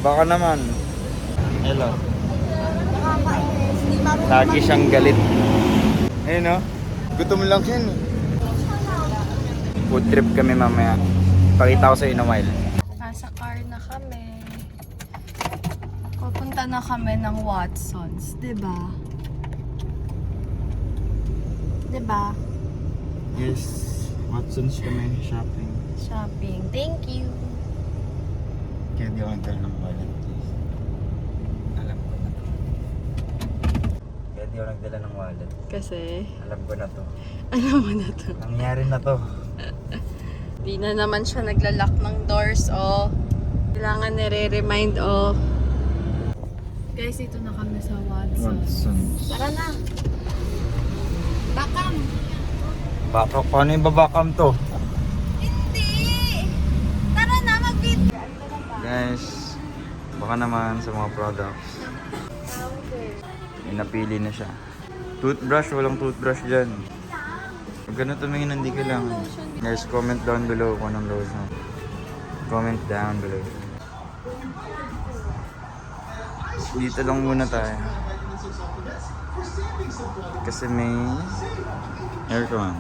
Baka naman. Hello. Nakakainis. Hindi marunong Lagi siyang galit. Ayun no? Gutom lang yan. Food trip kami mamaya. Pakita ko sa inyo, Mile. Nasa car na kami. Pupunta na kami ng Watsons. Diba? Diba? Yes. Watsons kami shopping. Shopping. Thank you. Kaya di ako nagdala ng wallet. Alam ko na to. Kaya di ako nagdala ng wallet. Kasi, Alam ko na to. alam mo na to. Nangyari na to. Di na naman siya naglalak ng doors, oh. Kailangan nire-remind, oh. Guys, dito na kami sa Watsons. Watsons. Tara na. Bakam. Baka paano yung babakam to? Hindi. Tara na, mag-video. Guys, baka naman sa mga products. May napili na siya. Toothbrush, walang toothbrush dyan. Pag ganun tumingin, hindi kailangan. Guys, comment down below kung anong lotion. Comment down below. Dito lang muna tayo. Kasi may aircon.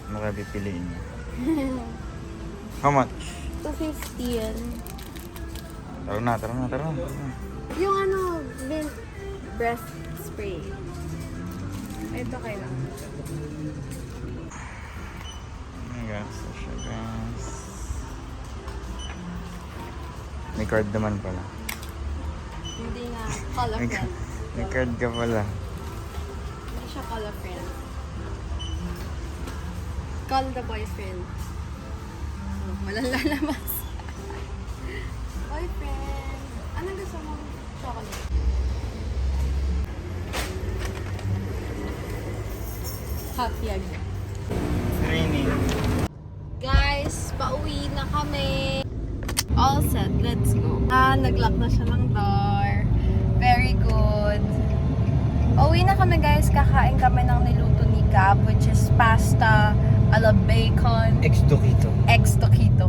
Ano kaya pipiliin niya? How much? 250 yan. Tara na, tara na, tara na. Yung ano, mint breath spray. Ito kailangan. Oh my God, so siya guys. May card naman pala. Hindi nga, call a friend. May card ka pala. Hindi siya call a friend. Call the boyfriend. Oh, walang lalabas. Boyfriend. Anong gusto mong chocolate? Happy agad. Training. Guys, pauwi na kami. All set, let's go. Nag-lock na siya ng door. Very good. Pauwi na kami guys, kakain kami ng niluto ni Gab, which is pasta ala bacon. Ex-Tokito. Ex-Tokito.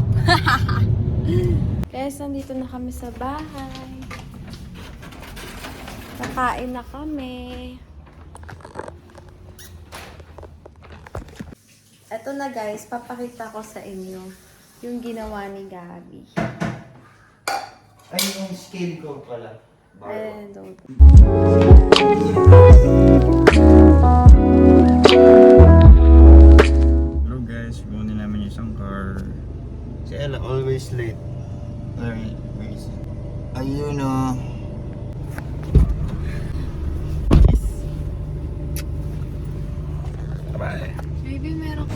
Guys, nandito na kami sa bahay. Kakain na kami. Eto na guys, papakita ko sa inyo yung ginawa ni Gabi. Ay, yung scale ko pala. I don't Hello guys, kunin namin yung isang car. Si Ella always late. Very busy. Ayun o. Bye. Baby, meron